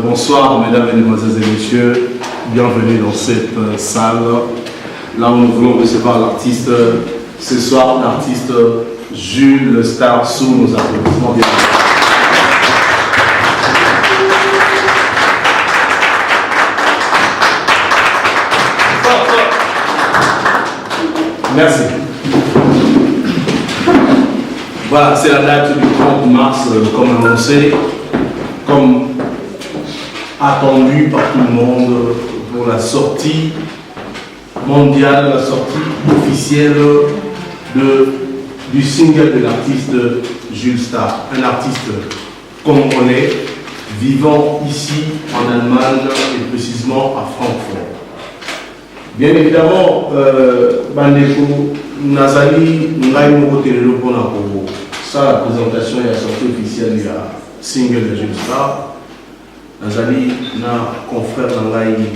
Bonsoir mesdames, mesdemoiselles et messieurs, bienvenue dans cette salle, là où nous voulons recevoir l'artiste ce soir, l'artiste Jules le Star, sous nos applaudissements. Merci. Voilà, c'est la date du 30 mars, comme annoncé, comme attendu par tout le monde pour la sortie mondiale, la sortie officielle du single de l'artiste Jules Star, un artiste congolais vivant ici en Allemagne et précisément à Francfort. Bien évidemment, Bandeko Nazali Ngai Moko Telelo Pona Kobo. Ça, la présentation et la sortie officielle du single de Jules Star. Nazali na confrère Nangai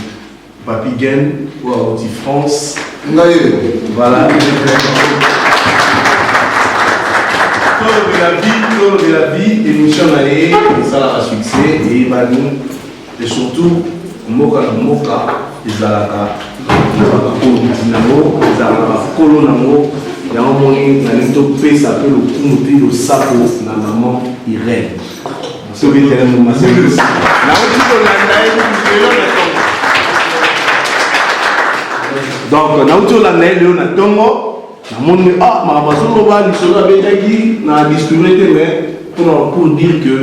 Papi Gen ou à Oti France. Voilà. Toro de la vie, émission allée, ça a succès et Bani et surtout Moka Izalaka. Kolonamo, il y a un moment où on s'appelle le Kumuti, le Sapo, la maman Irène. Donc, Naoto la Nélé, on a Tongo, pour dire que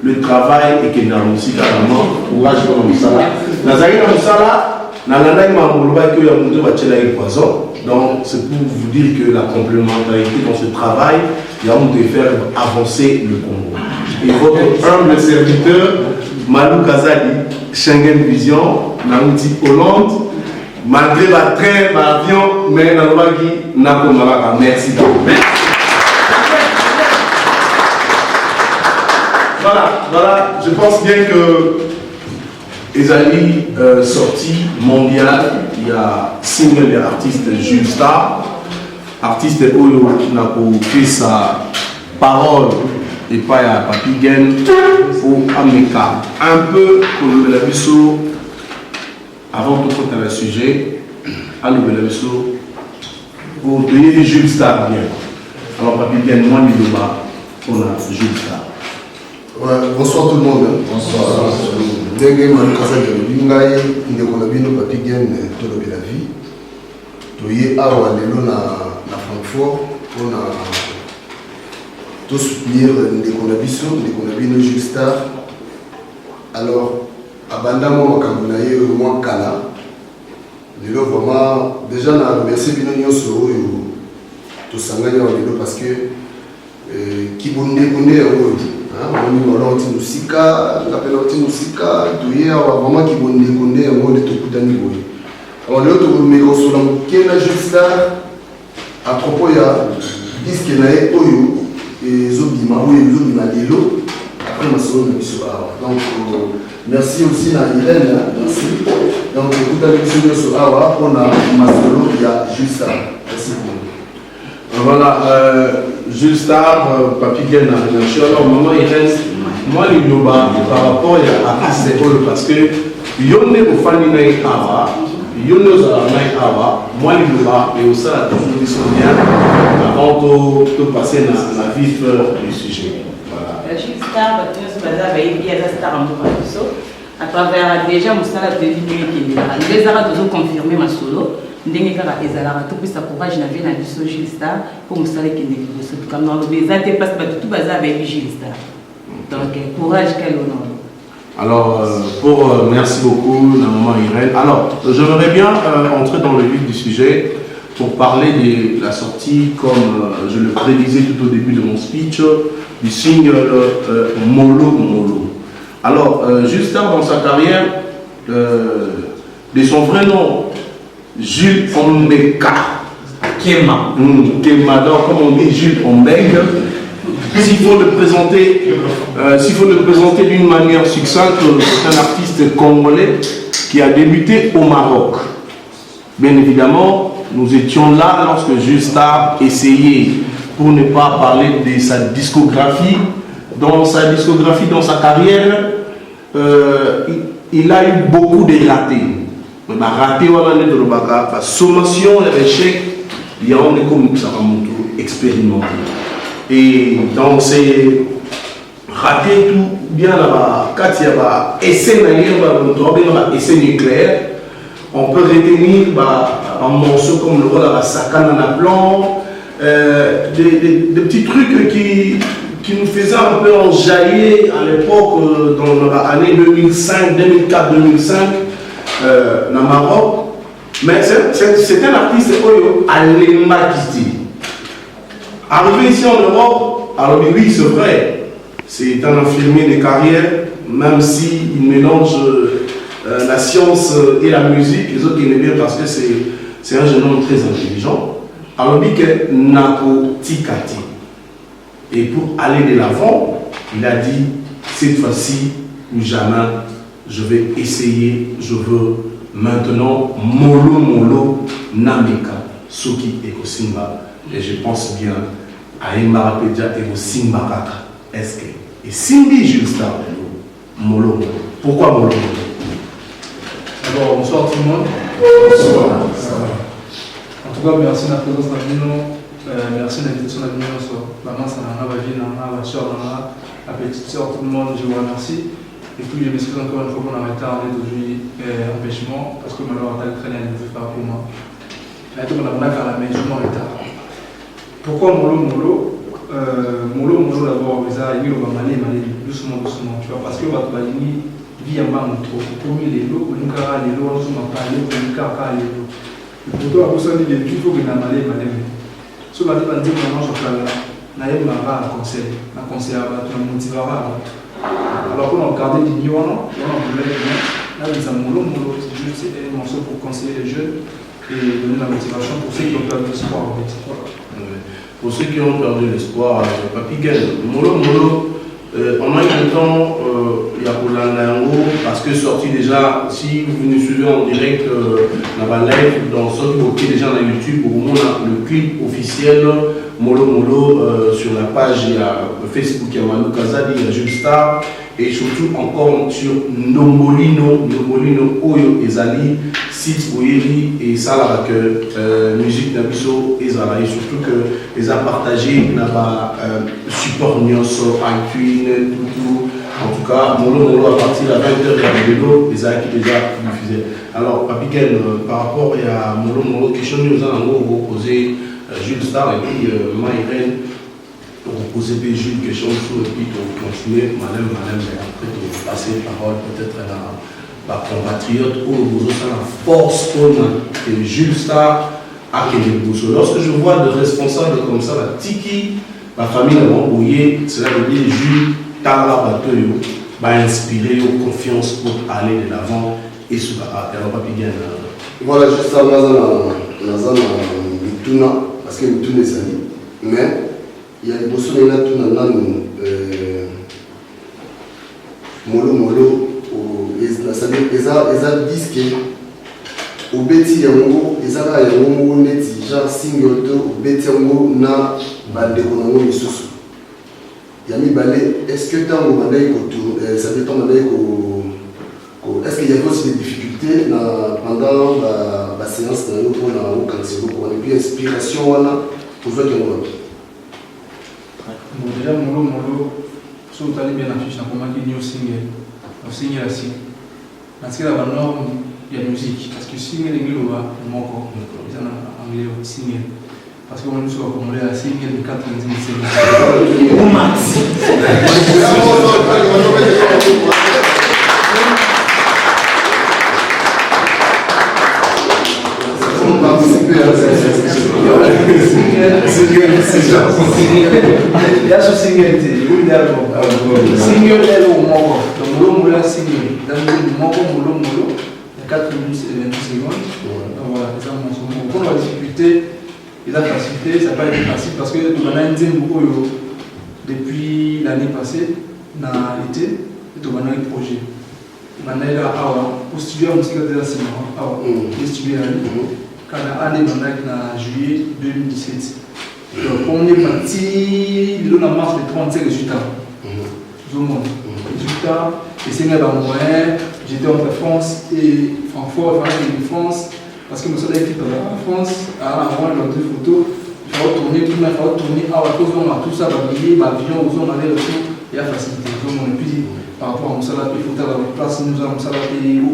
le travail est que dans la musique, courage dans le Moussala. Donc, c'est pour vous dire que la complémentarité dans ce travail, il y a de faire avancer le Congo. Et votre humble serviteur, Malou Kazali, Schengen Vision, Namouti Hollande, malgré la train, l'avion, mais Nalwagi Nakomalaka. Merci d'abord. Voilà, je pense bien que Ezali sortie mondiale, il y a single de l'artiste Jules Star, artiste Oyo Nako fait sa parole et pas à Papi Gen ou Ameka. Un peu comme le Belabiso, avant de faire le sujet, à le Belabiso, pour donner Jules Star bien. Alors Papi Gen, moi, on a Jules Star. Ouais, bonsoir tout le monde. Bonsoir. Ndenge Malukasa de Bingaï, Ndekolabino Papi Gen, Tolo de la vie. Toye Awa Lelo na Francfort, on a tout soutenir Ndekolabino Jules Star. Alors, abandamment Makambunaye, moi Kala. Lelo vraiment, déjà, on a remercié Bino Nyoso, tout s'engagner en Lelo parce que Kibonde on a dit musika, vraiment qui vont déconner en mode de niveau. Alors l'autre numéro sur la Jules Star à propos il y a disque nae oyo et zobima ou zobima lelo après ma seconde mission. Donc merci aussi à Irène, merci. Donc écoute l'émission sur Awa on a ma solo il y a Jules Star. Merci beaucoup. Voilà, Jules Star, Papi Gen, alors maman Irène, moi les global par rapport à ces rôles parce que yonne au fani naï awa, yonne aux naï awa, moi les global et aussi la transmission bien avant de passer dans la vif du sujet. Voilà. Jules Star, il y a des stars en tout à travers déjà Moussala de l'idée qui est les arabes ont confirmé ma solo. Ndenge kaka ezalaka topesa courage na vie na biso Jules Star pour mosala ekende liboso comme dans le eza te place bato tout baza avec Jules Star donc courage quel honneur. Alors merci beaucoup la maman Irène. Alors j'aimerais bien entrer dans le vif sujet pour parler de la sortie, comme je le prédisais tout au début de mon speech, du single Molo Molo. Alors, juste tard dans sa carrière, de son vrai nom, Jules Ombeka. Kema. Donc, comme on dit, Jules Ombeka. S'il faut le présenter d'une manière succincte, c'est un artiste congolais qui a débuté au Maroc. Bien évidemment, nous étions là lorsque Jules Star essayait, pour ne pas parler de sa discographie. Dans sa carrière, il a eu beaucoup de ratés. Mais raté, la sommation, l'échec, il y a un comme ça expérimenté. Et dans ces ratés, tout bien là-bas, quand il y a un essai nucléaire, on peut retenir un morceau comme le rôle de la Sakana Naplan, des petits trucs qui nous faisaient un peu enjailler à l'époque, dans l'année 2005, 2004, 2005, dans le Maroc. Mais c'est un artiste allemand qui dit. Arrivé ici en Europe, alors oui, c'est vrai, c'est un infirmier de carrière, même s'il mélange la science et la musique, les autres aiment bien parce que c'est un jeune homme très intelligent. Alors il dit que Nako Tikati. Et pour aller de l'avant, il a dit, cette fois-ci ou jamais, je vais essayer, je veux maintenant Molo Nameka, Soki et Kosimba. Et je pense bien à Emarapedia et au Simbakaka. Est-ce que et Simbi Jules Star Molo. Pourquoi Molo? D'abord, bonsoir tout le monde. Bonsoir. En tout cas, merci de la présence de Nino. Merci de l'invitation de Nino. Maman, ça n'a pas vie, la soeur, la petite soeur, tout le monde, je vous remercie. Et puis, je m'excuse encore une fois pour la retard d'aujourd'hui, empêchement, parce que malheureusement, elle traîne, elle ne veut pas pour moi. Elle est à la maison, je suis en retard. Pourquoi Molo d'abord, il y a doucement, tu vois, parce que Batouani vit en bas, comme les lots, on a les lots, on a parlé, on a les lots. Pourquoi vous savez qu'il faut que nous malé. Ce que vous avez dit, moi, je parle là, je vais conseil, je motiver. Alors qu'on a gardé l'ignorant, on a voulu là, ils ont Molo, c'est juste un morceau pour conseiller les jeunes et donner la motivation pour ceux qui ont perdu l'espoir. Pour ceux qui ont perdu l'espoir, Papi Guel, Molo, en même temps, il y a Polanango, parce que sorti déjà, si vous nous suivez en direct dans la live, dans ce qui est déjà dans YouTube, au moment le clip officiel Molo sur la page, il y a Facebook, il y a Manu Kazadi, il y a Jules Star, et surtout encore sur Nomolino Oyo Ezali, site Oyeli et ça que musique d'Abisso Ezala, et surtout que les a partagé là-bas, support Nyonso, iTunes, tout. En tout cas, Molo à partir de 20h, il y a des vélos, les a qui déjà diffusés. Alors, Papi Ken, par rapport à Molo, question nous allons poser Jules Star et puis Maïren. Pour poser des Jules question et puis pour continuer, madame, et après de passer la parole peut-être à la compatriote ou la force que Jules Star a Kélé Bousso. Lorsque je vois des responsables comme ça, la Tiki, la famille de Mambouye, cela veut dire Jules Tala Batoyo, va inspirer aux confiance pour aller de l'avant et sur la alors pas bien. Voilà, juste ça, Nazana Mituna, parce que Mituna est ami, mais il y a des bosses qui Molo, c'est-à-dire qu'ils disent au Betty Yango, ils ont genre single au Betty Yango na bande konango misusu. Yami balé, est-ce que tant au bandai ça dépend est-ce qu'il y a aussi des difficultés pendant la séance de pour la cancer pour et puis inspiration voilà pour faire que Bon, déjà, Molo, si vous allez bien afficher, on a dit single, on signe la signe. Parce que la norme, il y a la musique. Parce que single, les gars, on va encore, ils en anglais, single. Parce qu'on nous soit comme la single de 90 000 au max. pour participer à Il y a ce single, il y a single, elle au mort. Donc, l'homme là, single. Dans le mort, il y a 4 minutes et 20 secondes. Donc, voilà, c'est ça mon son. Quand on va discuter, il a facilité, ça n'a pas été facile parce que on a un beaucoup depuis l'année passée, on a été, on a un projet. On a eu au studio, on a eu un studio quand on a en juillet 2017. Donc, on est parti le mars de 35 résultats. Tout le monde. Résultats, et c'est un moyen. J'étais entre France et Francfort, France, parce que nous sommes équipés en France, à la deux photos. Il faut tourner, tout le monde faut tourner. À cause de tout ça, l'avion, on allait retour, il y a facilité. Donc, on est plus par rapport à Moussala, il faut faire la place, nous avons Moussala, au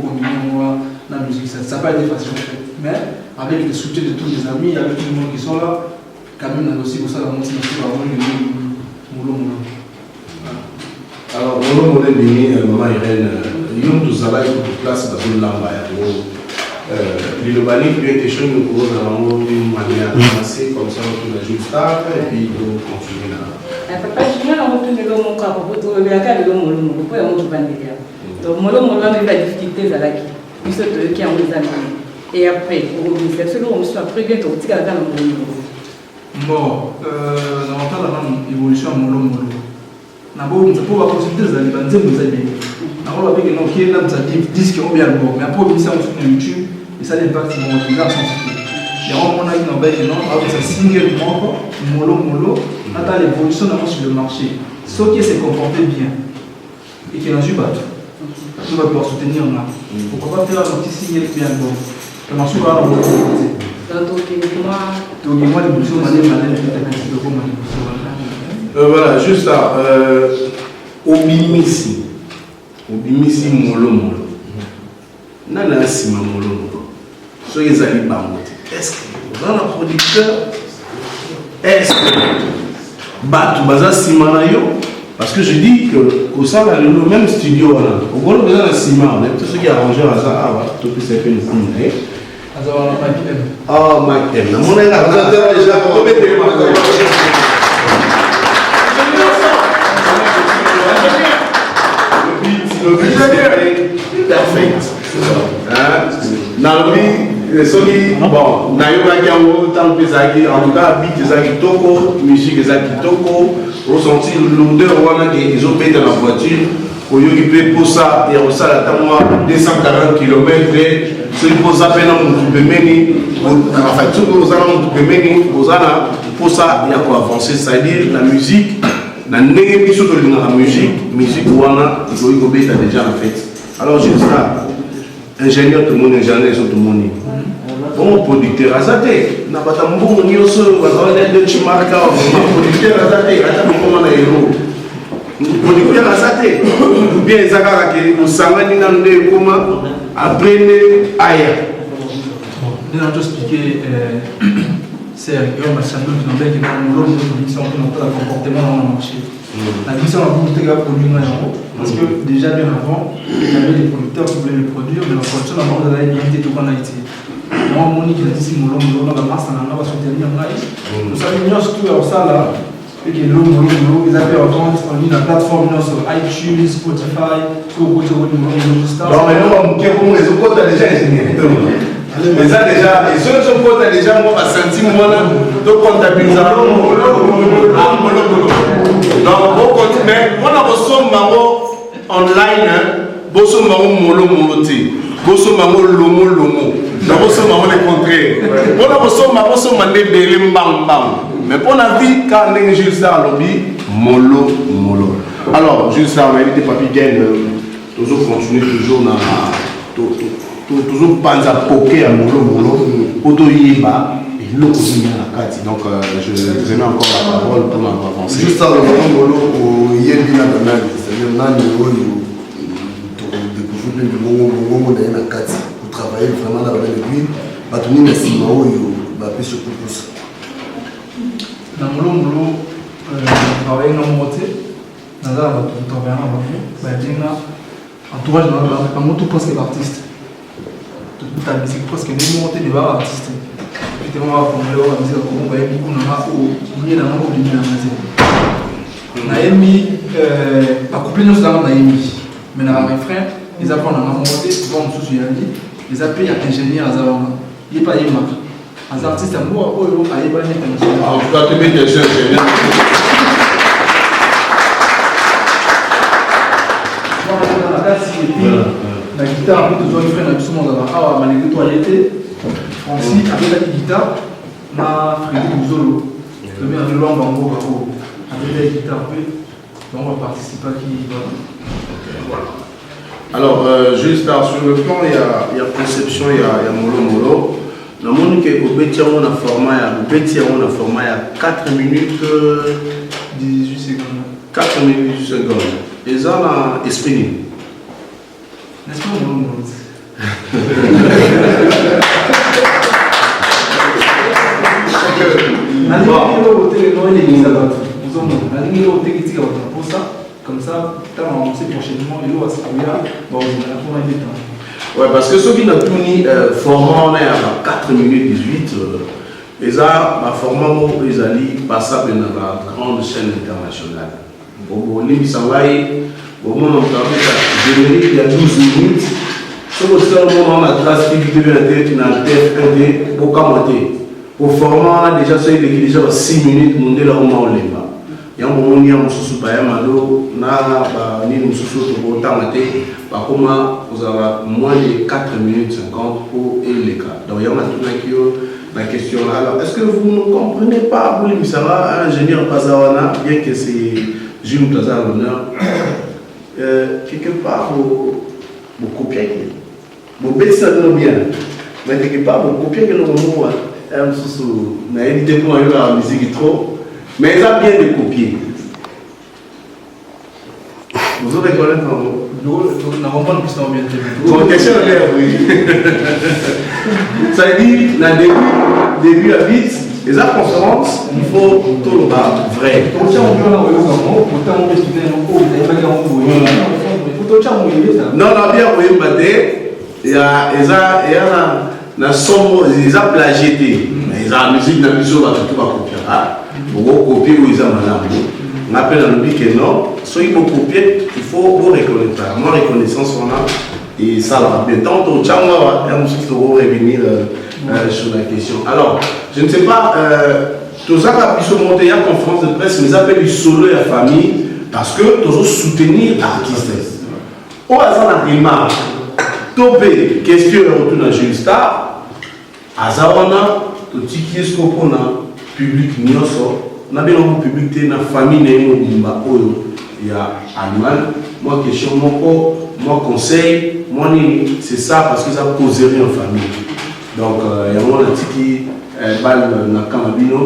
combiner la musique. Ça n'a pas été facile en fait. Mais avec le soutien de tous les amis, avec tout le monde qui sont là, quand même, on a aussi Moussala, on a aussi Moulo. Alors, Moulo Moulo Bini, Maman Irène, Yom Touzala, il faut place dans une langue. Les Lobani, puis quelque chose nous pose d'une manière avancée, comme ça, on a juste tard, et puis on continue là. Papa, je viens de retourner le mon corps pour trouver la carte de mon nom, pour un autre bandit. Donc, mon nom, on a eu la difficulté à la qui, puis ce qui a eu les amis. Et après, au ministère, c'est on soit prévu de tirer la carte de mon nom. Bon, dans le temps de l'évolution de mon nom, d'abord, on peut consulter les amis, nous amis. Alors, avec un qui est là, ça dit qu'on bien bon, mais après, on sur YouTube, et ça l'impact mon utilisation. Et on a une nouvelle, avec un single molo, attends l'évolution sur le marché. Ce qui s'est comporté bien et qui a eu battu, on va pouvoir soutenir là. Pourquoi pas faire un petit single bien bon? Le marché va avoir beaucoup de moi, l'évolution, voilà, juste là, Obimisi Molo. Nana Sima Molo. Soyez allés bamoter. Est-ce que dans le producteur, est-ce que Batu Baza Simanayo? Parce que je dis que ça, le même studio, au gros, on a Sima, on a tout ce qui est arrangé à ça, tout ce qui est fait le film. Ah, Mike M. Mon est là, vous avez déjà commetté le but est parfait. Dans le but, bon, en tout cas, beat est toko, musique est toko, ressentir l'odeur ils ont payé dans la voiture. Au lieu de pour ça, il y a aussi la 240 km. C'est pour ça que nous pour ça, il y a quoi avancer, c'est-à-dire la musique. La négative de la musique, voilà, il faut déjà en fait. Alors, je dis ça, ingénieur, tout le monde, ingénieur, tout le monde. Bon, producteur, Azate, n'a pas de bon, ni au sol, on va aller de Chimarka, producteur, Azate, comment on a héros. Producteur, Azate, ou bien Zagara, qui au Sangani, comment apprenez ailleurs. On a juste expliqué. C'est un champion qui n'a pas été l'homme de mission qui n'a pas de comportement dans le marché. La mission a beaucoup de produits parce que déjà bien avant, il y avait des producteurs qui voulaient le produire, mais la production d'abord de la limité tout en Haïti. Moi, Monique, il a dit si mon homme, la masse, on va soutenir en Haïti. Nous savons surtout à ça là, et que l'homme, ils avaient en ligne la plateforme sur iTunes, Spotify, sur le côté de l'homme, non, mais nous, on les autres, déjà ingénieur. Mais ça déjà, et ceux qui sont déjà, moi, à sentir moi, de comptabiliser. Donc, mais on a besoin de online, besoin de molo-moloté, besoin de lomo. Donc, besoin de les contraires. On a besoin de délai mais pour la vie, quand on est juste là, lobby, molo. Alors, juste là, on a évité Papi Gain, toujours continuer toujours dans toujours pas à poker à molo auto yeba et l'eau aussi à la carte. Donc je mets encore la parole pour avancer. Juste avant le molo au yebi na banane, c'est-à-dire nani oyo découvrir le bongo dans la carte pour travailler vraiment là avec lui, ba tuni na sima oyo ba pese pour dans molo travailler dans monter dans la tout entourage dans la moto presque artiste. ta musique parce que les montées de artistes. Puis on va prendre la musique comme on va y beaucoup dans il y a dans le milieu de la Naïmi pas couplé nous dans Naïmi mais dans le refrain ils apprennent à monter bon sous ils appellent un ingénieur à Zawana il est pas yéma les artistes à moi oh à yéba en tout cas tu mets des jeunes ingénieurs la guitare, après, tu as une frère dans le ah, malgré toi, l'été, Francis, avec la guitare, na Frédéric Bouzolo, le meilleur de l'homme, Bango, avec la guitare, on va participer à qui va. Alors, juste sur le plan, il y a conception, il y a molo. Dans mon cas, au Bétia, on a format, il y a 4 minutes 18 secondes. 4 minutes 18 secondes. Et ça, on a esprit. N'est-ce pas mon nom? Comme ça, tu as avancé prochainement et l'eau va se ouais, parce que ceux qui n'ont tout ni format, on est à 4 minutes 18. Et ça, ma format, ils allaient passer dans la grande chaîne internationale. Bon, l'émission va au moment où on a générique, il y a 12 minutes. Ce que c'est le moment où on a classe qui devait être dans le TF1D pour commenter. Pour format, on a déjà fait déjà 6 minutes, on est là au moment où on est là. Il y a un moment où il y a un sous malo, on a un sous pour autant par comment vous avez moins de 4 minutes 50 pour les cas. Donc il y a la question là. Alors est-ce que vous ne comprenez pas, vous les Sarah, ingénieur Pazawana, bien que c'est Jules Plaza à l'honneur, quelque part vous copiez. Vous baissez ça bien, mais quelque part vous copiez que le moment on a édité pour la musique trop. Mais ils ont bien de copier. Vous avez reconnaître en vous. Nous n'avons pas de question bien. Mon question est oui. Ça veut dire, dans le début à vite, les conférences, il faut tout le bas vrai. Non, non, bien oui, il y a sombre, ils ont plagié. Mais ils ont la musique dans le musée, on va tout copier. Pour copier ou ils ont malade. On appelle dans le but que non, soit il faut copier, il faut reconnaître. Moi, reconnaissance, on a, et ça va bien. Tant au Tchangwa, on va revenir sur la question. Alors, je ne sais pas, tout ça a pu se monter à la conférence de presse, mais ils appellent du solo et la famille, parce que tu dois soutenir l'artiste. Au hasard, on a démarre. Topé, question retour dans Jules Star, Azawana, tout ce qui est ce qu'on a. Public nyoso na bien au public na famille na ngumba oyo ya animal moi question moi conseil moi c'est ça parce que ça causerait en famille donc il y a moi la tiki balle na kamabino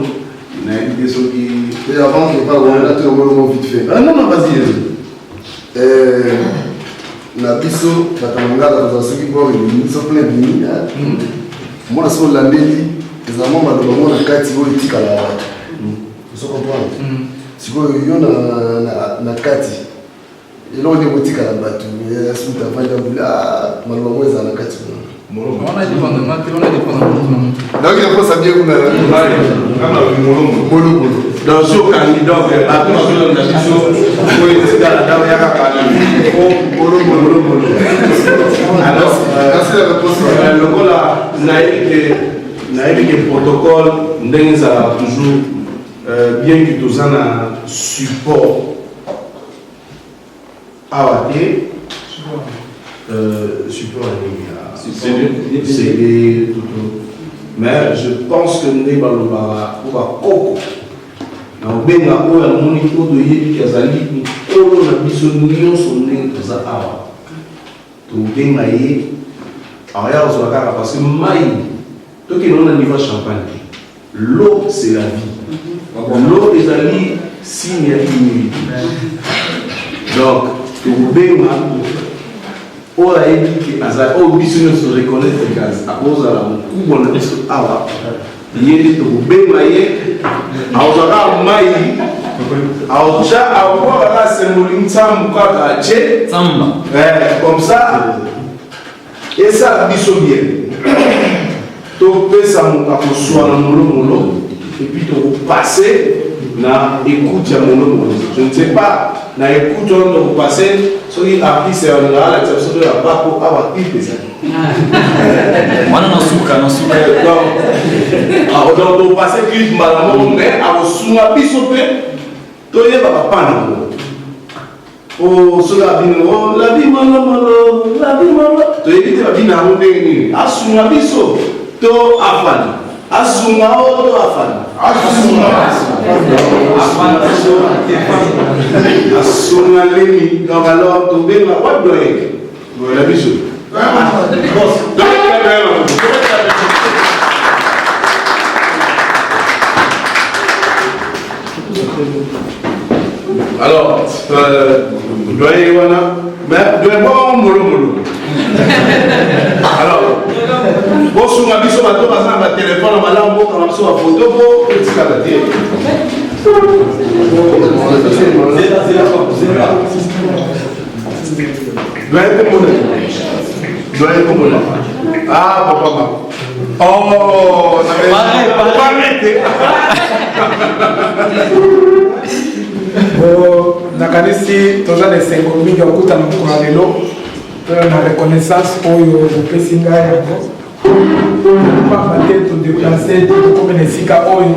na idée so qui et avant que pas on a tout le monde vite fait ah non vas-y na biso batangala za soki bo ni so plein de moi na so landeli ezamo maloba na kati oyo etikala watu so comprendre sikoyo yo na kati eloko nde kotikala bato asuta vanja mbula maloba mo eza na kati donc il faut savoir kuna kama molobolo dans ce candidat alors merci la réponse le voilà naïve que protocole ndenge ça toujours bien que tous en support awate support c'est tout mais je pense que nous balobara ou ba koko na benga o ya moni ko do yebi kazali ko na biso nyonso ndenge toza awa to benga ye aya ozwaka parce que mai donc il y a un niveau champagne. L'eau c'est la vie. L'eau est la vie signe à l'humilité. Donc, au Béma, on a dit que au business se reconnaît les gaz à cause de la où on a dit awa. Il y a au Béma yé, à Ozara Maï, à Ocha, à Ocha, c'est mon Sam Kaka Tché, comme ça, et ça, bisou bien. topesa moto akoswana molomolo et puis tokopase na écoute ya molomolo. Je ne sais pas na écoute wana tokopase soki artiste ya ngala la biso ya bako awa clip ezali wana na suka donc topase clip mbala moko mais akosunga biso mpe toyeba bapana ngo o sola bino la vie molomolo la vie molomolo toyebi te babina yango ndenge nini asunga biso to afani asunga o to afani asunga lemi donc alors tobenga what doyeke la biso alors doyen wana mais doyen bon molomolo alors bosunga biso bato baza na batelefone malamu bokanga biso bafoto po etikala te doyen komona ah papa oh parete nakanisi toza na esengo mingi okutana mokolo ya lelo na reconnaissance oyo opesi ngai yango pamba te todeplace tokómi na esika oyo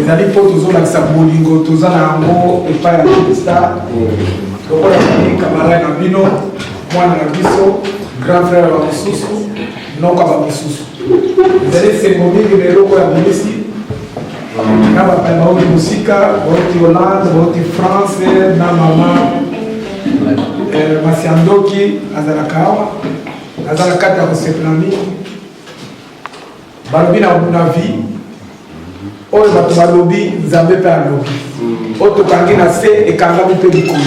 ezali mpo tozolakisa bolingo toza na yango epai ya star lokola ezali camarade na bino mwana na biso grand frère ya bamosusu noka bamosusu ezali esengo mingi lelo oyo abimisi na bapaya bauti mosika bauti Hollande bauti France na mama Masiandoki azalaka awa azala kati ya kosepela mingi balobi na vie oyo bato balobi nzambe mpe alobi oyo tokangi na se ekangami mpe likolo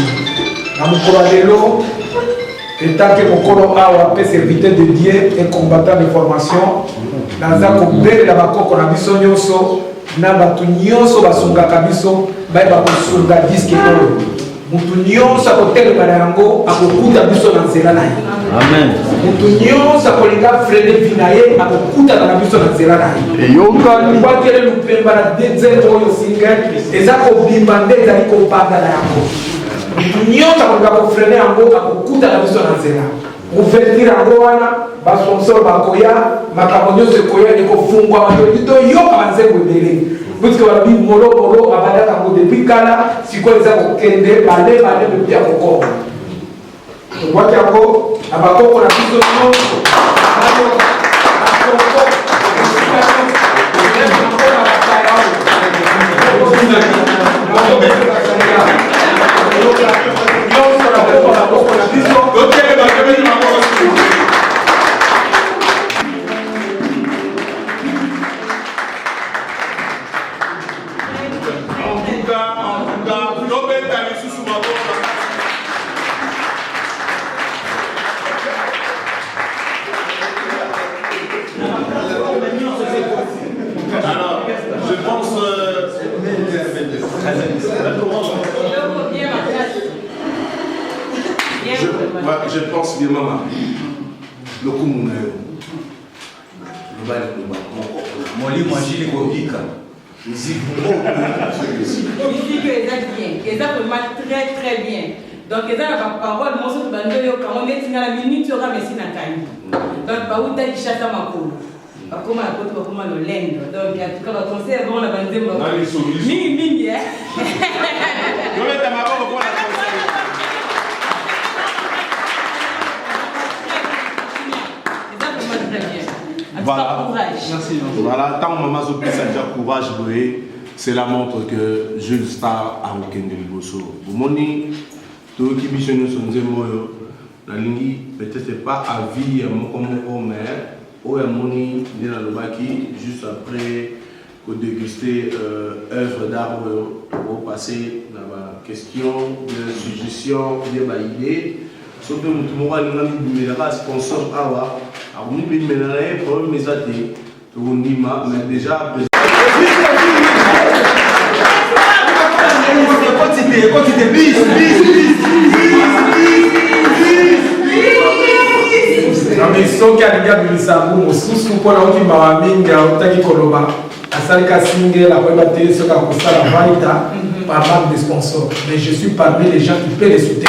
na mokolo ya lelo etake mokolo awa mpe serviteur de Dieu et combattant de formation naza kobelela bakoko na biso nyonso na bato nyonso basungaka biso bayeba kosunga diske oyo mutu nyonso akotelema na yango akokuta biso na nzela na ye mutu nyonso akolinga frene vi na ye akokutana na biso na nzela na ye kwakele lupemba na denzel oyo single eza kobimba nde ezali kopanga na yango mutu nyonso akolinga kofrene yango akokutana biso na nzela ouverture yango wana basponsor bakoya makambo nyonso ekoya ekofungwa batoli toyoka banzembo ebele puisque balobi molomolo abandaka yango depuis kala sikoyo eza kokende bale mepi ya kokoma tobwaki yango na bakoko na biso nyonso je pense bien maman le coup mon le bal Moli Mwajili Kobika. Musique est vraiment très très bien. Donc, il y a la parole, moi, je quand on est à la minute, il y aura Messi Nakani. Donc, Baouta, il chasse à ma peau. Comme la côte, comme le lend. Donc, en tout cas, le conseil, on a bandé mon. Mini, hein. Je vais t'amener pour la conseil. Voilà. Merci. Voilà, tant maman Zopi ça déjà courage, c'est la montre que Jules Star a aucun de l'Iboso. Vous moni, tout qui missionne son zémoyo, la ligne peut-être pas à vie, mais au moni, il y a le baki, juste après qu'on déguster œuvre d'art, pour passer dans la question, de suggestion, de idée. Sauf que nous avons sponsor awa, nous avons problème mais déjà soki alingi abilisango mosusu mpona okimaka mingi autaki koloba asalika single akoyeba te soki akosala vaita par manque de sponsor. Mais je suis parmi les gens qui peuvent les soutenir.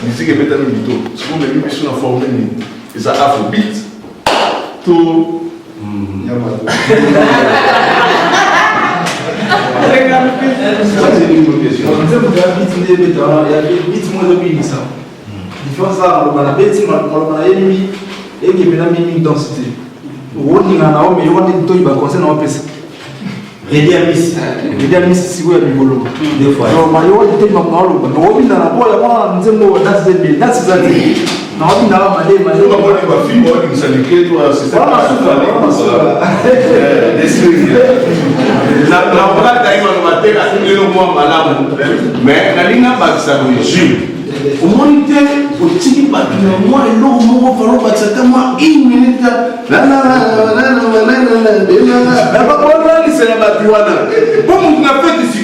Musique est peut-être un mytho. Ce qu'on a vu sur la formule, c'est afrobeat. Tout. mais nalinga bakisa Jules au moins au petit moi et l'eau mon fallo bakisa moi une minute la c'est la batuana bon on a fait ici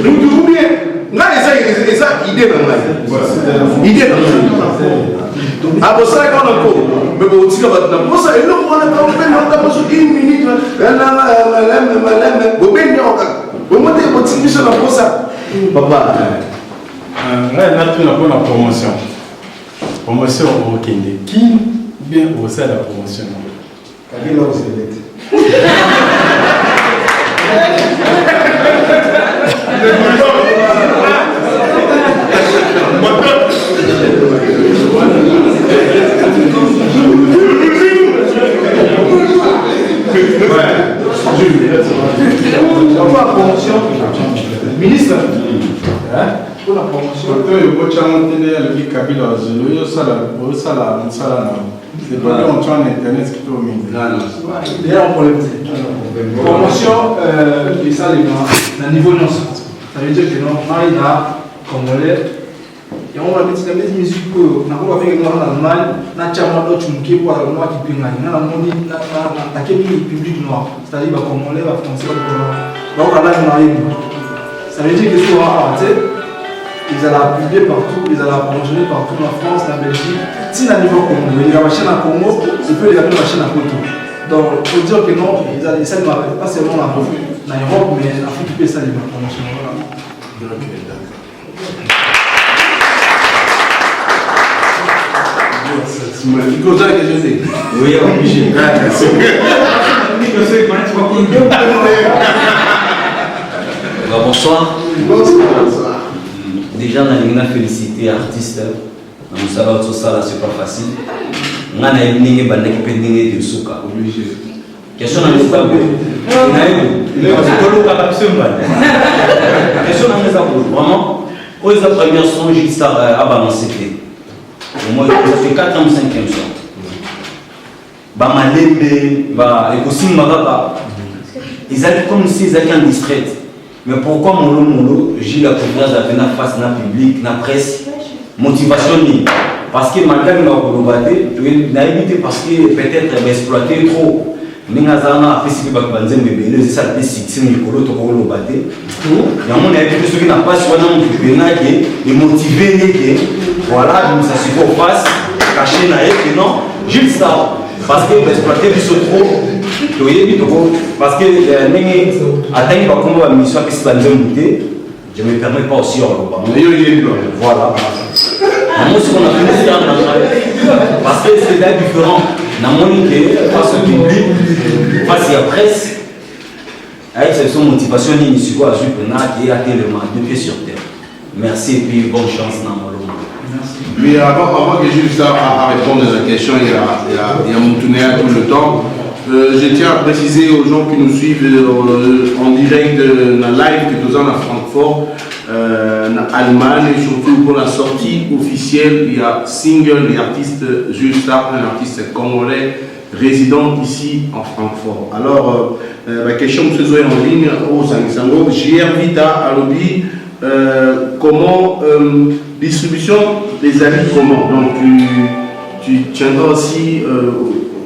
nous bien là ça idée dans idée dans ah ça quand on mais bon si on va dans ça et l'eau on a pas besoin une minute papa on a pris la promotion au Kenya qui bien au sein de la promotion ministre, pour la promotion, c'est pas on tient internet qui peut d'ailleurs promotion et ça les niveau non ça veut dire que non maïda congolais et on va mettre la musique pour na kwa venga na Allemagne na chama do chumki kwa moi qui pinga na moni na kemi public noir c'est-à-dire ba congolais ba français ba on va là ça veut dire que c'est ils allaient publier partout, ils allaient promotionner partout en France, en Belgique. Si à niveau Congo, il y a ma chaîne à Congo, il peut y avoir ma chaîne à Koto. Donc il faut dire que non, ils allaient ça pas seulement en Europe, mais en Afrique, ils peuvent ça les promotionner. Oui, obligé. Bonsoir. Déjà, on a félicité l'artiste. C'est pas facile. On a une question vraiment, où est la première son juste à balancer? Au moins, ça fait 4 ans, 5e son. Ils allaient comme si ils allaient en discrète. Mais pourquoi Molo, j'ai la confiance à venir face à la public, à la presse, motivation? Parce que malgré que je naïveté parce que peut-être exploiter trop. Ningazana a fait ce que Bakbanzem bébé, ça a été 6 Nicolo Tokolo Baté. Il y a mon avis que ceux qui n'ont pas soigné et motivé, voilà, je me suis dit en face, caché naïf, non, juste ça. Parce que exploiter du trop, parce que atteindre la combat mission qui se je ne me permets pas aussi en voilà. Moi, ce qu'on a fait, parce que c'est différent. Face au public, face à la presse, avec cette motivation, il y a qui a deux pieds sur terre. Merci et puis bonne chance dans mon lot. Mais avant que Jules à répondre à la question, il y a Moutounéa tout le temps. Je tiens à préciser aux gens qui nous suivent en direct, dans live que nous avons à Francfort, en Allemagne, et surtout pour la sortie officielle, il y a single et artiste Jules Star, un artiste congolais résident ici en Francfort. Alors, la question que vous avez en ligne, JR Vita à Lobby, comment distribution des avis, comment? Donc, tu tiendras aussi,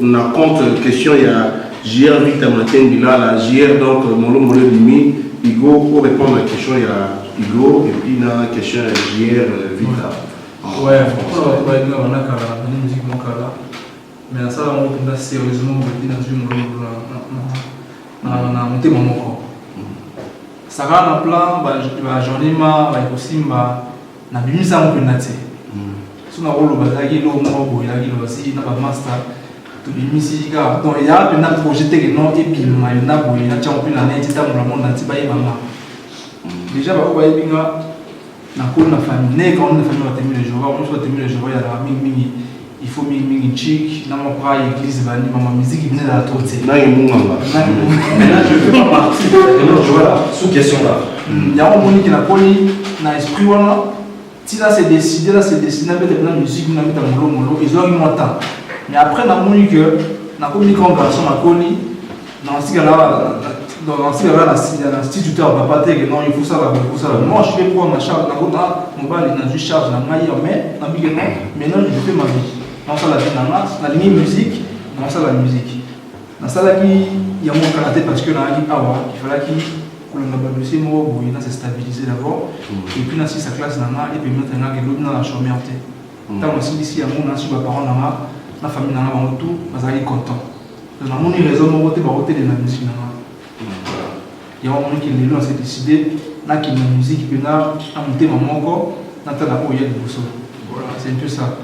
on a compte question, il y a JR Victor Matengila, la JR, donc Molo Limi, Igo, pour répondre à la question, il y a Igo, et puis il y a la question JR Victor. Ouais, on va dire qu'on a une musique mais ça, on a sérieusement na motema moko saka na plan bajournema bakosimba na bimisa mo mpenza te so na rolo bazalaki lo moko boye elaki lo basi na bamaster tobimisi kaka donc eyaa mpena projet teke non ebilma yona boye na tiango mpe na neti ntangola monde na nti bayebanga déjà bako bayebi nga nakoli na famille ne quand on a famille batemi le jour on soit temi le jour ya la mingi il faut mingi chic na mon bras église bani maman musique venait de la tourte na yimunganga mais là je fais pas partie je vois là sous question là il y a un moni qui n'a pas na esprit wana si là c'est décidé na mettre la musique na mettre molo ils ont eu mon temps mais après na moni que na comme quand garçon na koni na sika là dans sika là na instituteur papa te que non il faut ça là moi je fais quoi ma charge na kona mon bal na juste charge na maille mais na big non maintenant je fais ma vie dans ça la vie na ligne musique dans ça la musique dans ça là qui il y a mon karaté parce que na il fallait qu'il kolonga ba dossier mo boye na se stabiliser d'abord et puis na si sa classe na et puis mettre na ke l'autre na la chômeur te tant aussi ici à mon na si ba parents na famille na ba tout bazali content na mon raison mo te ba côté de la musique na il y a un moment qui les s'est décidé na qui la musique pena a monter maman encore na ta la oya de bosso voilà c'est un peu ça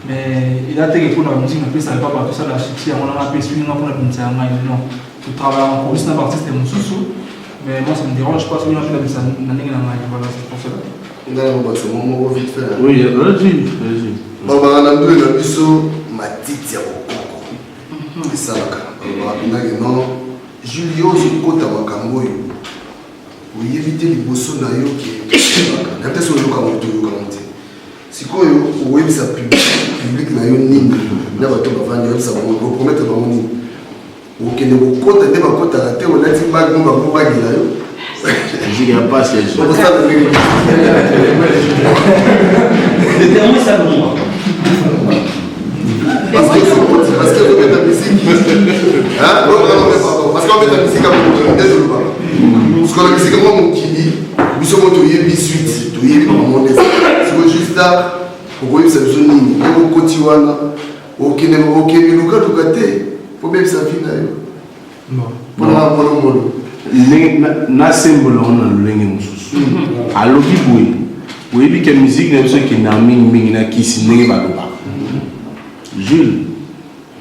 mais il a été que pour la musique na ça pas tout ça la succès on a pas esprit na pour la musique non tu travailles en choriste na artiste mon sous mais moi ça me dérange pas si on a fait la musique na ninga na voilà c'est pour cela ndana ba so mo vite faire oui vas-y baba na ndo na biso matiti ya bokoko esalaka baba binaki non Julio zokota makambo oyo oyebi te liboso na yo ke na te so yoka moto yoka mote sikoyo oyebisa public na yo nini na bato bavandi oyebisa bango opromettre bango nini okende kokota nde bakotaka te olati bag mo bango bagila yo musique ya passe ya jour détermine ça pour moi parce que on met la musique hein parce qu'on met la musique à mon désolé parce qu'on a musique moi mon kili biso mo to yebi suite to yebi mon monde c'est juste là pour que ça zone ni ko koti wana okene luka tukate pour bien ça fina yo bon pour molo molo na symbole on a lolenge mususu alobi boye oyebi ke musique na biso ki na mingi na kisi ndenge baloba Jules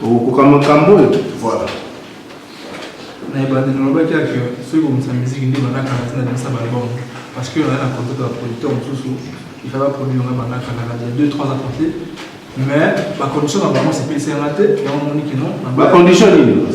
okoka makambo voilà na ibandi nalobaki ake soki komisa musique nde bandakala tina dimisa balbum parce que on a un contrat de producteur mosusu il fallait produire nga bandakala il y a 2-3 ans passés mais ma condition normalement c'est PC en raté et on moni que non ma condition nini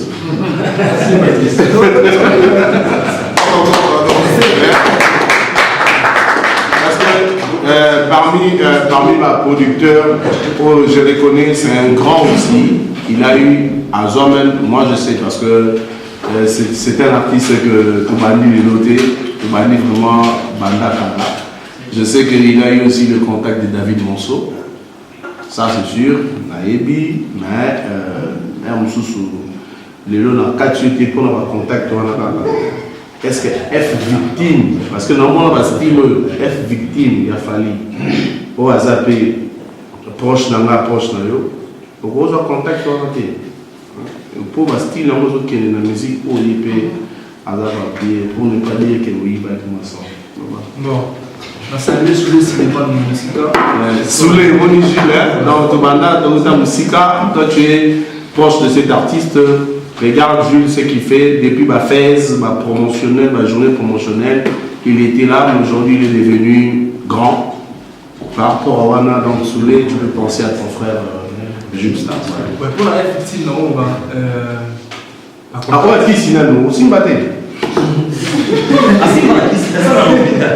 parmi ma producteurs, je reconnais, c'est un grand aussi. Il a eu à Zomen, moi je sais parce que c'est un artiste que Toubani est noté, Toubani vraiment Banda Kala. Je sais qu'il a eu aussi le contact de David Monceau, ça c'est sûr, Naebi, mais les lots dans 4 suites pour avoir contact. Est-ce que F victime, parce que normalement on va se dire F victime, il a fallu au hasard proche dans la proche dans yo, pour avoir contact pour ma style on va dire la musique pour y payer hasard papier pour ne pas dire que oui va être maçon. Bon, on a salué sous le cinéma de musique. Sous les bons Jules, dans ton mandat dans ta musique, toi tu es proche de cet artiste. Regarde Jules ce qu'il fait depuis ma phase, ma promotionnelle, ma journée promotionnelle. Il était là, mais aujourd'hui il est devenu grand. Par rapport à Wana dans Soulé, tu peux penser à ton frère Jules Star. Ouais, pour la F15, on va. Ah ouais, qui s'y a nous aussi batté. Ah c'est pas qui c'est ça dans l'hôpital.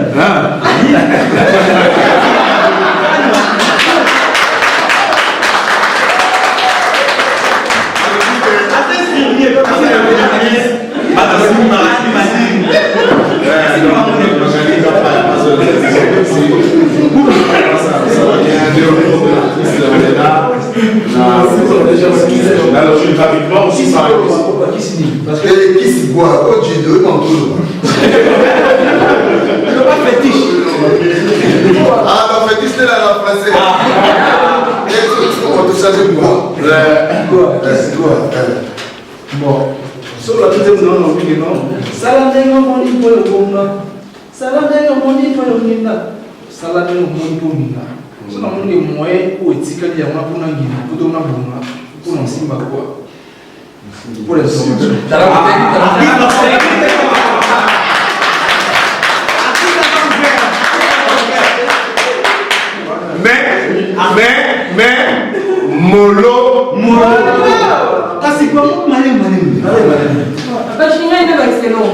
Alors, je ne t'invite pas aussi, ça. Qui signe Bon, sur la deuxième non, non, Salamdengo moni pour le bonga. Salamdengo moni pour le bonga. Salamdengo moni pour le bonga. So na moni moye o etika ya mwa pona ngina, poto na bonga. Pour non simba quoi. Pour les mais Molo. Kasi kwa mali. Bachinga ina excellent.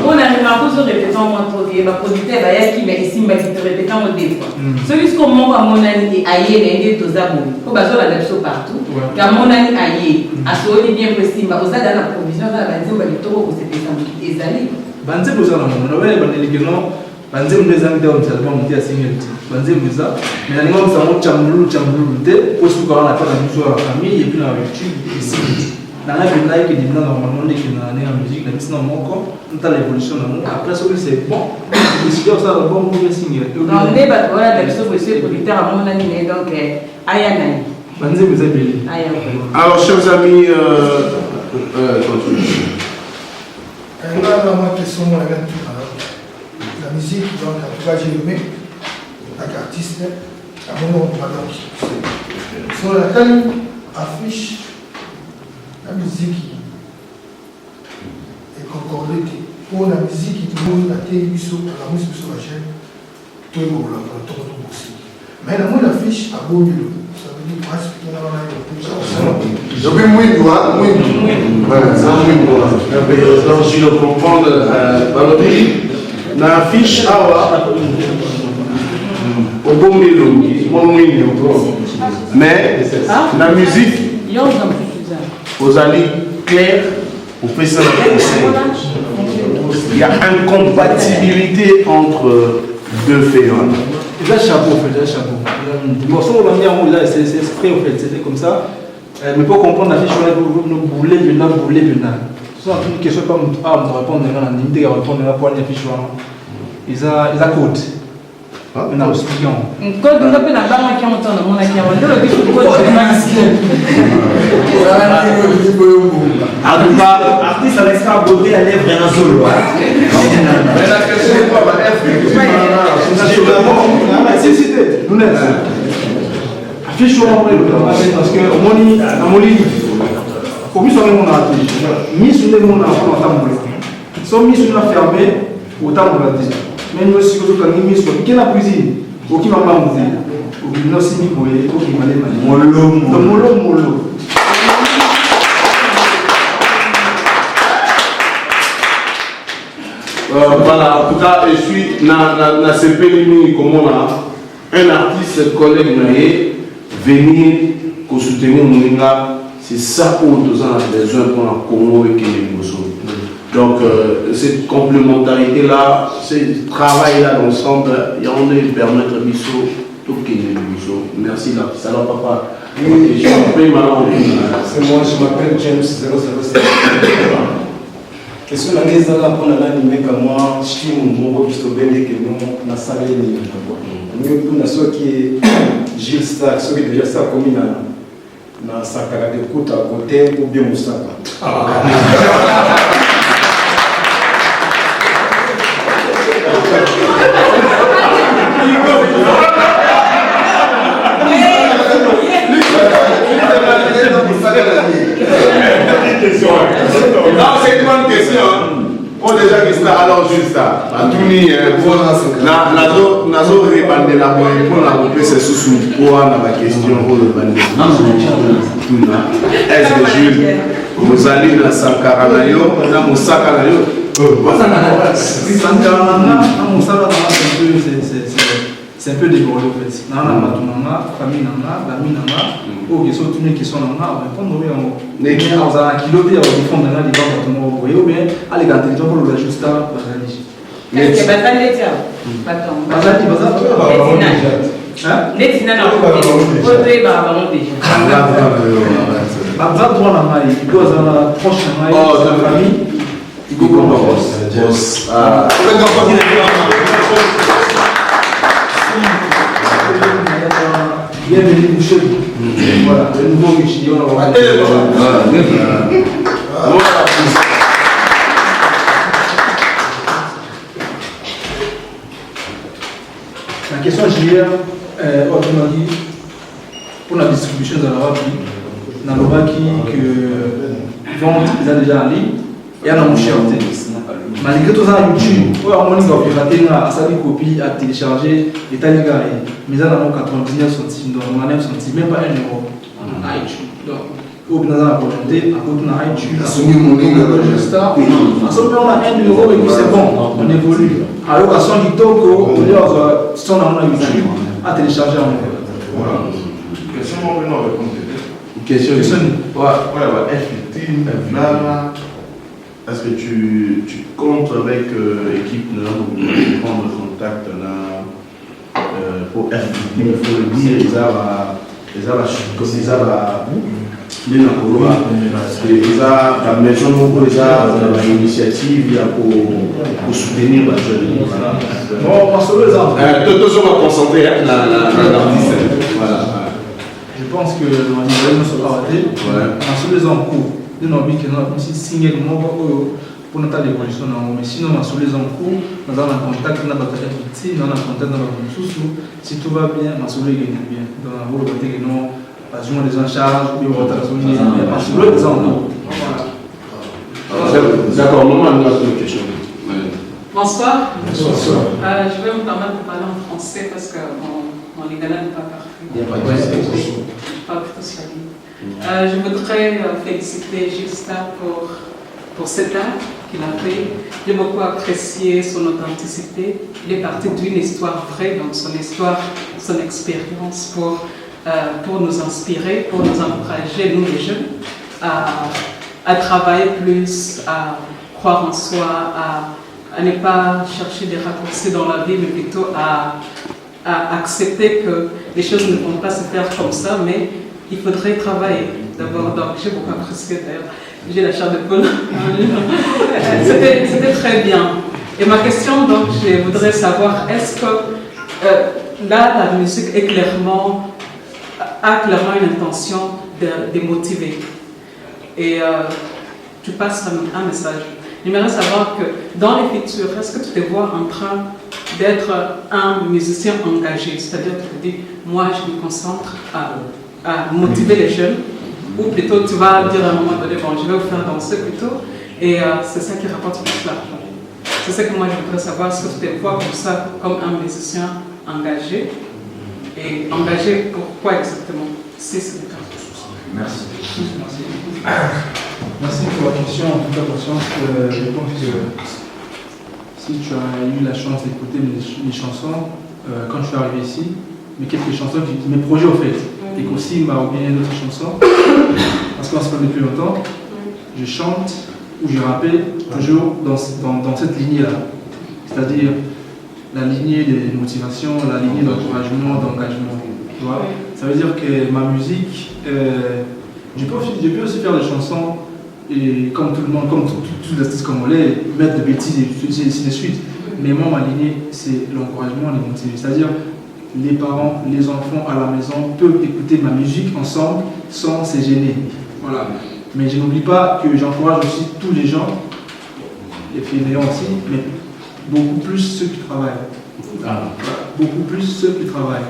On arrive à cause de répéter en moins trop bien. Ma producteur va y aller mais ici m'a dit de répéter en deux fois. Celui qui comment à mon ami aïe les deux tabou. Au bazar la dépso partout. Car mon ami aïe a sauté bien possible. Aux ada la provision dans la base on va dire trop que c'était ça qui est allé. Banze boza na mon ouais bandelikeno banze mneza mte wa msalaba mte ya singelti. Banze mneza mais na ngoma samo chambulu te pour ce qu'on a fait dans notre famille et puis dans la YouTube ici. Dans la vie là qui dit normalement dès qu'il y a la musique la mise dans mon corps dans l'évolution après ça c'est bon je suis ça le bon pour signer non mais bah voilà la chose que c'est producteur à mon ami donc ayana banze mneza beli Alors chers amis continuez. Là, ma question, la musique, donc, en tout cas, j'ai aimé, avec artiste, à mon nom, madame. Sur la telle affiche, la musique est concordée pour la musique qui tourne la télévision, la musique sur la chaîne, tout le monde, aussi. Mais la bonne affiche à beau milieu. Ça veut dire presque que là, on a Je vais mouiller, Donc je le comprends na affiche awa au bon mélodie mais la musique aux alliés clairs au fait ça il y a incompatibilité entre deux faits. Et là chapeau bon ça on l'a mis en haut là c'est exprès en fait c'était comme ça mais pour comprendre la fiche on a bouler maintenant c'est une question pas à me répondre dans la limite à répondre dans la poignée fiche ils a code maintenant expliquons code on appelle la barre qui monte dans mon acquis on le dit code En tout cas, artiste avec sa beauté à lèvres et un solo. Mais la question n'est pas nous affiche parce que comme ça on a mis sur les mon enfant sont mis sur la fermée autant pour la dire mais nous aussi que quand mis sur qui la cuisine ou qui va manger ou qui nous aussi mis pour ou qui m'a molo voilà, en tout cas, je suis dans ce pays comme on a un artiste collègue venir pour soutenir Mouringa, c'est ça où nous avons besoin pour le Congo et Kénégoso. Donc, cette complémentarité-là, ce travail-là ensemble, il y a on est permettre à Bisso, tout Kénégoso. Merci, là, ça va papa. C'est moi, je m'appelle James 007. Qu'est-ce que la maison là pour l'animer comme moi, je suis mon beau bébé que nous na salé ni nous pour na soit qui Gilles Star, soit qui déjà ça comme na sakara de kuta côté ou bien Moussaka. Non, c'est une bonne question. On déjà qui está alors juste ça. Batuni pour nazo répandre la bonne pour la couper c'est sous pour la question pour le bandé. Est-ce que Jules vous allez dans Sankara nayo na Moussaka nayo? C'est un peu débordé en fait. Nana Matunanga, famille Nana, l'ami Nana, ou qui sont tous les qui sont Nana, répondre au mieux. Les gens ont un kilo de défendre Nana, des gens qui ont envoyé ou bien aller dans les gens pour le juste à Bazali. Est-ce que Bazali est là? Bazali, Netina na côté Babaron déjà. Bazali droit la maille, il doit avoir la proche maille de la famille. Il faut qu'on bosse. Il y bienvenue chez vous. Voilà, le nouveau Michi, on va la question hier, autrement dit, pour la distribution de la Rabi, dans le Baki que vente, ils ont déjà en ligne, et on a mon cher. Malgré tout ça, YouTube, on a piraté, on a une copie à télécharger, et t'as ligaré. Mais on a 99 centimes, donc on a 9 centimes, même pas 1 euro. iTunes. Donc, il faut que nous ayons la volonté, à côté de iTunes, à côté de Star. À ce moment, on a 1 euro et puis c'est bon, on évolue. À l'occasion du talk, on a YouTube à télécharger en ligne. Voilà. Question maintenant répondre. Question. Est-ce que tu comptes avec l'équipe pour prendre contact pour FPT? Il faut le dire, ils la maison pour les initiatives pour soutenir la jeune. Bon, on se les enfants. Tous on va concentrer l'artiste. Voilà. Je pense que dans les ne sont pas ratés. On se les en cours. Nous avons dit que nous avons signé le mot pour notre évolution. Mais sinon, on se les en cours. Nous avons un contact, nous avons un contact, nous avons un contact dans la sous. Si tout va bien, on se les gagne bien. Dans la voie de que nous avons des en charge, puis on va se les en cours. D'accord, maman, nous avons une question. Bonsoir. Bonsoir. Je vais me permettre de parler en français parce que mon lingala n'est pas parfait. Je parle plutôt swahili. Je voudrais féliciter Gilles Star pour cet art qu'il a fait. J'ai beaucoup apprécié son authenticité. Il est parti d'une histoire vraie, donc son histoire, son expérience pour nous inspirer, pour nous encourager, nous les jeunes, à travailler plus, à croire en soi, à ne pas chercher des raccourcis dans la vie, mais plutôt à accepter que les choses ne vont pas se faire comme ça, mais il faudrait travailler d'abord. Donc j'ai beaucoup apprécié d'ailleurs, j'ai la chair de poule. C'était très bien. Et ma question, donc, je voudrais savoir, est-ce que là, la musique a clairement une intention de motiver. Et tu passes un message. J'aimerais savoir que dans les futurs, est-ce que tu te vois en train d'être un musicien engagé? C'est-à-dire que tu te dis, moi je me concentre à motiver les jeunes, ou plutôt tu vas dire à un moment donné, bon, je vais vous faire danser plutôt, et c'est ça qui rapporte plus l'argent. C'est ça que moi je voudrais savoir, est-ce que tu te vois comme ça, comme un musicien engagé? Et engagé pourquoi exactement? Si c'est le cas. Merci. Merci pour la question. En tout cas, conscience, je pense que si tu as eu la chance d'écouter mes chansons quand je suis arrivé ici, mais quelques chansons, mes projets au fait, et qu'aussi il m'a oublié d'autres chansons, parce qu'on se connaît depuis longtemps, je chante ou je rappelle toujours dans cette lignée-là, c'est-à-dire la lignée de motivation, la lignée d'encouragement, d'engagement. Ça veut dire que ma musique, je peux aussi faire des chansons et comme tout le monde, comme tous les artistes congolais, mettre de bêtises et ainsi de suite. Mais moi, ma lignée, c'est l'encouragement, les motiver. C'est-à-dire, les parents, les enfants à la maison peuvent écouter ma musique ensemble sans se gêner. Voilà. Mais je n'oublie pas que j'encourage aussi tous les gens, les fainéants aussi, mais beaucoup plus ceux qui travaillent. Voilà. Beaucoup plus ceux qui travaillent.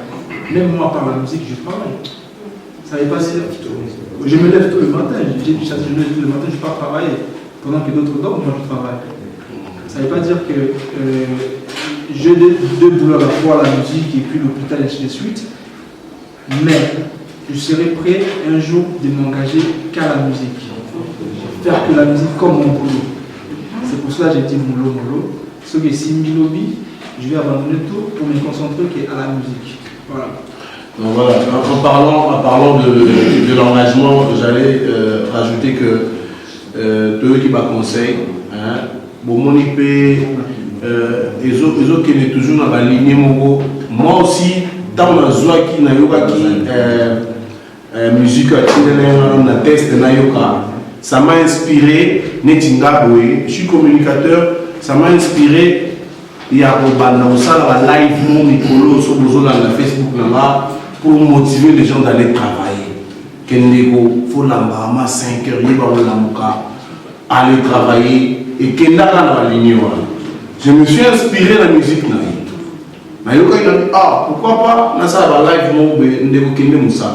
Même moi, par la musique, je travaille. Ça veut pas dire. Je me lève tout le matin, je me lève tout le matin, je pars travailler. Pendant que d'autres dorment, moi je travaille. Ça ne veut pas dire que j'ai deux boulots à la fois, la musique et puis l'hôpital et ainsi de suite. Mais je serai prêt un jour de m'engager qu'à la musique. Faire que la musique comme mon boulot. C'est pour cela que j'ai dit mollo. Ce que si Milobi, je vais abandonner tout pour me concentrer qu'à la musique. Voilà. Donc voilà, en parlant de l'engagement, j'allais rajouter que tous qui m'a conseillé, bon, mon IP, les autres qui sont toujours dans la lignée, moi aussi, dans ma joie qui n'a pas musique, ça m'a inspiré, je suis communicateur, ça m'a inspiré. Il y a un live, mon Nicolo, sur Facebook, pour pour motiver les gens d'aller travailler. Il faut l'embarras 5 heures, il va aller travailler et qu'il a la ligne. Je me suis inspiré de la musique. Mais il a dit, ah, pourquoi pas, dans ça va live, je vais vous Moussa.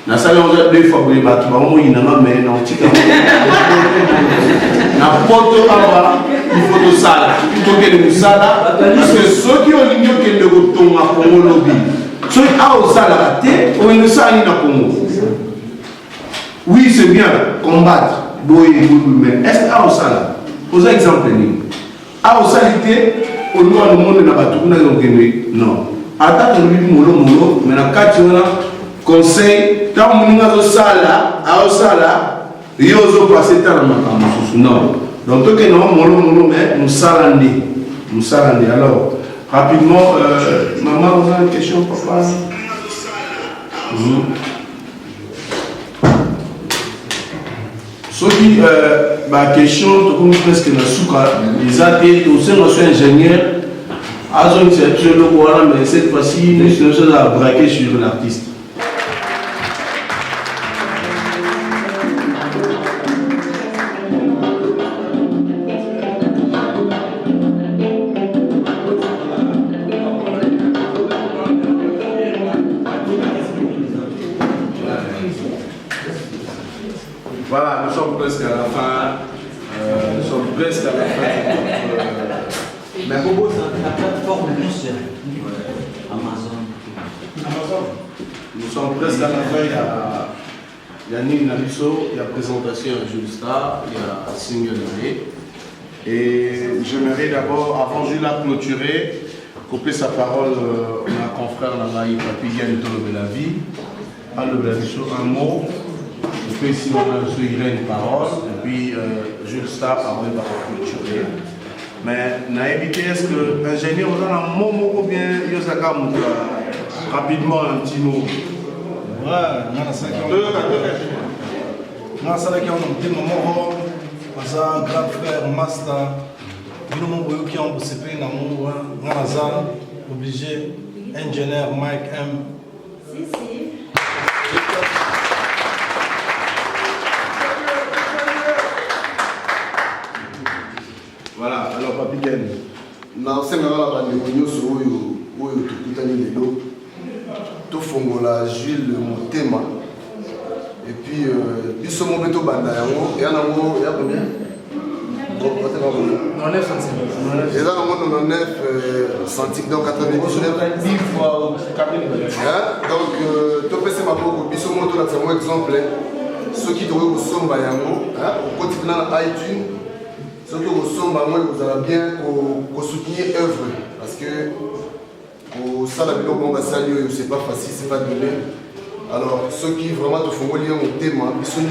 Dans ça, on a 2 fois pour les battre, il y a un mais non, il faut tout ça, il faut que nous ça parce que ceux qui ont l'union qui ne retournent à Congo lobby, ceux qui ont ça la raté, on ne sait rien à Congo. Oui, c'est bien, combattre, mais est-ce que ça là? Posez exemple, à Osalité, au noir du monde, non. Attends, molo, mais la carte, conseil, tant que nous avons ça là, il y a aussi passé dans la non. Donc, tout que nous mais nous salandés. Alors, rapidement, maman, vous avez une question, papa? Ce qui ma question, comme presque dans Souka, les athées, aussi nous sommes ingénieurs, mais cette fois-ci, nous sommes à braquer sur l'artiste. Voilà, nous sommes presque à la fin. Mais Bobo, c'est la plateforme plus Amazon. Nous sommes presque à la fin. Il y a Yannick Nabiso, il y a présentation à Jules Star, il y a Single Day. Et j'aimerais d'abord, avant de la clôturer, couper sa parole à ma confrère Namaï Papi Yann de la vie. Un mot. Et puis ici on a reçu Irène parole, et puis Jules Star parole par clôturer. Mais n'a évité est-ce que l'ingénieur on a un mot ou bien Yosaka rapidement un petit mot. Ouais, on a 5 ans. On a 5 ans, on dit maman, on a grand frère, master. Nous avons qui ont bossé on a obligé, ingénieur Mike M. Si. Voilà, alors Papi Ken. Na senga la bandeko nyonso oyo tokutani lelo tofongola Jules Motema et puis biso mo beto banda yango ya nango ya combien? 99 centimes. Et là on a 99 centimes donc 99 10 fois donc topese maboko biso mo to la tsango exemple ceux qui doivent kosomba yango au quotidien na iTunes. Surtout au sommet, vous allez bien soutenir l'œuvre parce que au Salabilo, c'est pas facile, c'est pas donné. Alors, ceux qui vraiment te font lire au thème, ils sont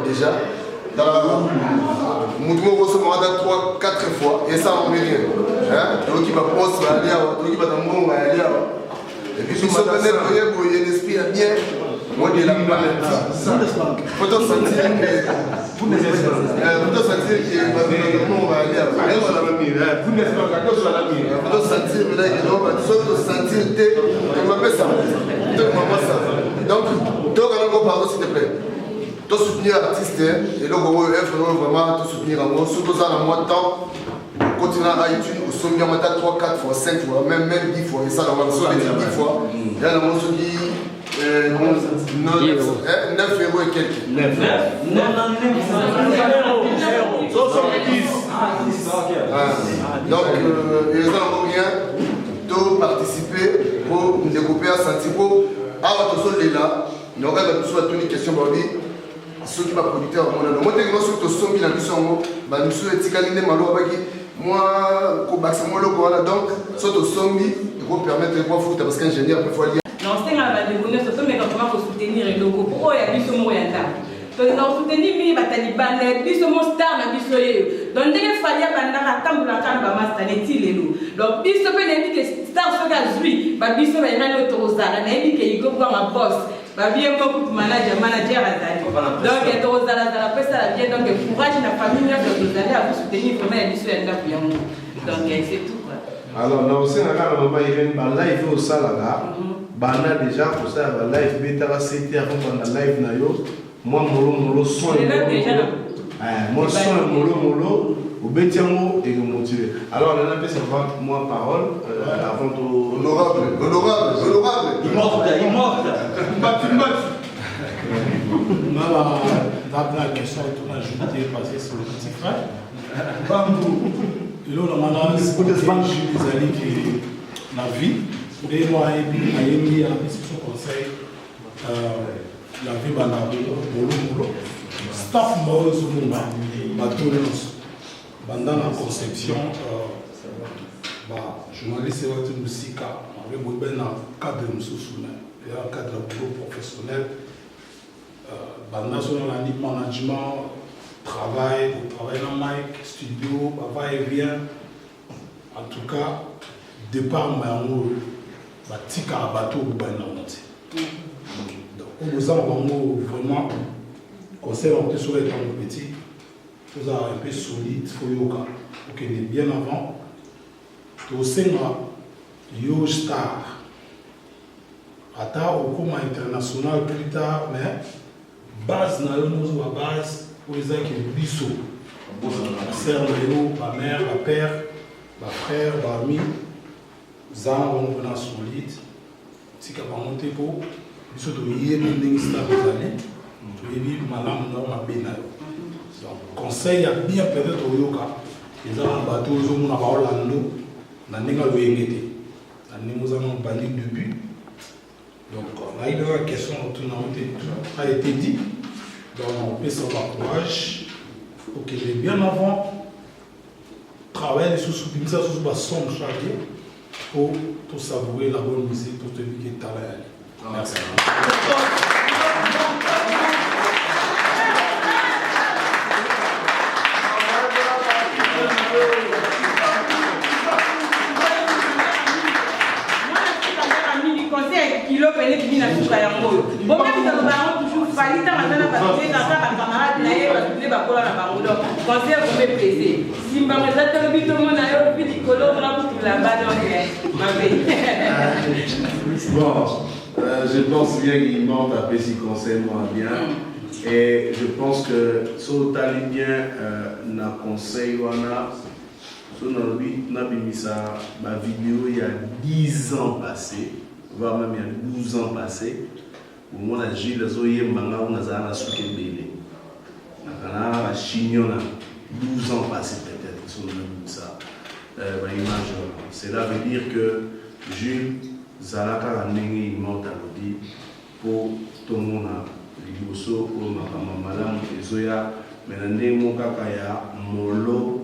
déjà dans la mouvement, vous allez 3-4 fois et ça ne fait rien. Donc, il va poser, il va dans et puis, si vous avez un esprit bien, moi, je l'ai faut sentir donc, s'il te plaît. Tu soutenir l'artiste et donc vraiment te soutenir en gros, surtout ça dans moins de temps. Continuer à iTunes, au sommet, on 3, 4 fois, 5 fois, même 10 fois, et ça dans le 10 fois. Il y a un moment qui 9 euros et quelques. 9 donc, il y a rien de participer pour découper à Santiago. Alors, tout ça, là, nous avons une question pour lui. Ceux qui sont producteurs, moi, je suis sur son bilan, nous sommes étiquetés moi, donc, sur ton son, il faut permettre de voir foot parce qu'ingénieur peut faire. Non, c'est un peu de surtout, mais comment soutenir les locaux. Pourquoi il y a du saumon et un tas? Donc, nous soutenir les Taliban, les saumon stars, les soyeux. Donc, dès qu'il fallait attendre la cambre, il est loup. Donc, il se peut dire que stars sont à jouer, il se peut dire que Torozala, il dit qu'il faut voir un boss. Bien beaucoup de manager à Zali. Donc, il y a Torozala, ça vient. Donc, courage la famille, vous allez à vous soutenir vraiment les soyeux. Donc, c'est tout. Alors, nous aussi, on a il fait au Salaga. bana déjà pour ça ba live beta c'était avant qu'on a live na yo moi molo son moi son molo au betiamo et motivé alors on a un peu ça va moi parole avant de honorable la question est ajoutée parce que c'est le petit frère. Là, on a Jules qui la vie. Et moi, j'ai mis à la discussion conseil la vie banale. Staff mort sur le monde. Pendant la conception, journaliste et une musique, avec un cadre de un cadre de boulot professionnel. National management, travail dans mic, studio, va-et-vient. En tout cas, départ, petit bateau ou bien donc, nous avons vraiment conseil sur les temps petits, nous avons un peu solide, il faut yoga. Ok, bien avant, tout ça, Yo Star. Ata au coma international plus tard, mais base na yo nous la base pour les gens qui biso. La sœur ma mère, ma père, ma frère, ma ami, zan on a solide. Si ka ba monter pour biso to yé nding star zali. To yé malam na ma bena. Donc conseil a bien peut-être au yoga. Les gens bateau zo mon ba Orlando na ninga lo yengete. Na nous avons banni de but. Donc, là, il y a une question a été dit. Donc, on peut s'en encourage. Ok, mais bien avant, travailler sur ce ça sous la somme chargée pour savourer la bonne musique, pour te dire que tu as la. Merci. Kilo pene qui n'a pas ya ngolo. Bon même ça va toujours fali ta matana parce que dans sa camarade na ye parce que ba kola na bango. Conseil pour me plaisir. Simba me ça te bito mon na yo puis kolo na pour la bas donc ma Bon, je pense bien qu'il manque un petit conseil moi bien. Et je pense que sur Talibien na conseil wana sur notre ma vidéo il y a 10 ans passé. Voire même il y a 12 ans passés, au moment où Gilles Zoye Manga, on a un souké belé. On a un chignon, 12 ans passés peut-être, sur ça. Cela veut dire que Jules Zalaka a négué une monte à l'odi pour tout le monde, les Bosso, pour ma maman, les Zoya, mais la némo kakaya, molo.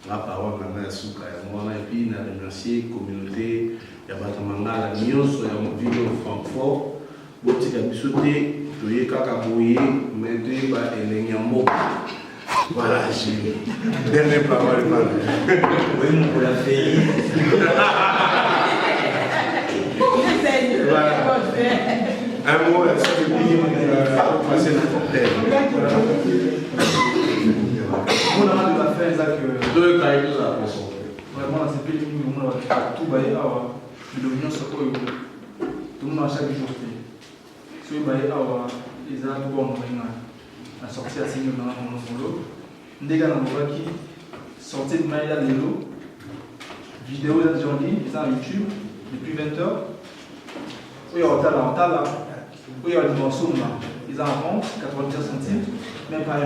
La parole est souka, et puis on a remercié la communauté. Il y a des mangala nyonso ya mvilo Francfort botika bisote toye kaka boye mais toye ba elenyambo voilà j'ai dernière parole oui mon pour la féerie voilà un mot sur le pays passer le cocktail on a de la faire que deux cahiers de la personne vraiment c'est pays où on a tout baillé l'union sur quoi tout le monde chaque jour si vous voyez les gens qui vont à sortir à signer dans mon lot des gars qui sortent de mail à l'eau vidéo de journée ils sont YouTube depuis 20h oui on t'a là oui on a des morceaux ils en vendent 90 centimes même pas €1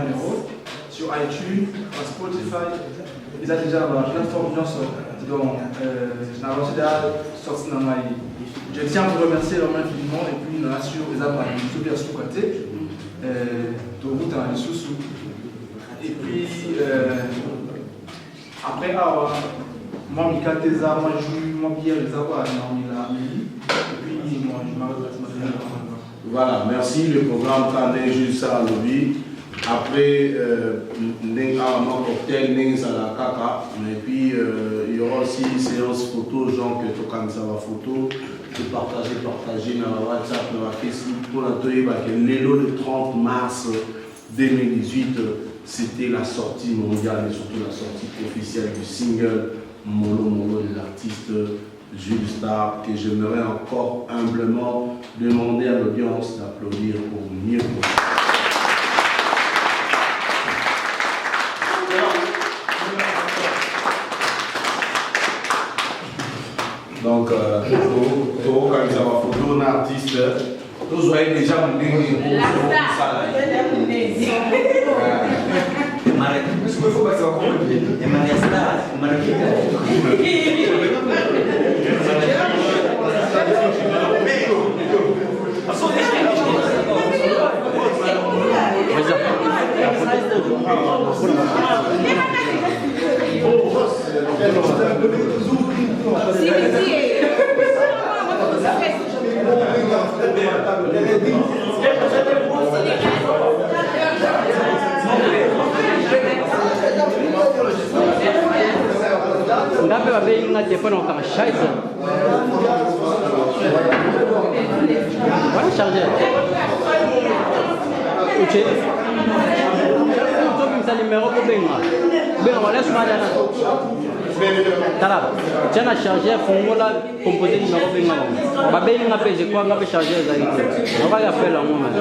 sur iTunes sur Spotify ils ont déjà la plateforme donc je n'ai reçu sorti dans ma vie. Je tiens à vous remercier infiniment et puis nous assure les appareils tout bien sous côté de route dans les sous et puis après moi je suis Teza moi je joue moi bien les avoirs et puis moi je m'arrête. Voilà, merci. Le programme Canet juste ça à lobby. Après, cocktail, et puis il y aura aussi une séance photo, genre que tu as ça photo, de partager dans WhatsApp, dans Facebook, pour le 30 mars 2018, c'était la sortie mondiale et surtout la sortie officielle du single Molo Molo de l'artiste Jules Star, que j'aimerais encore humblement demander à l'audience d'applaudir pour mieux comprendre. Donc, quand il y a une photo d'un artiste, vous voyez déjà mon nez. Est-ce qu'il faut passer encore une vie? Et Maria Star, ngabe babei ngade pona o kama scheiße voilà charger ok to bim sa numéro ko benga wala suma dana tala tena charger fongola composer numéro benga babei ngabe je kwa ngabe charger za hiyo on va y appeler un moment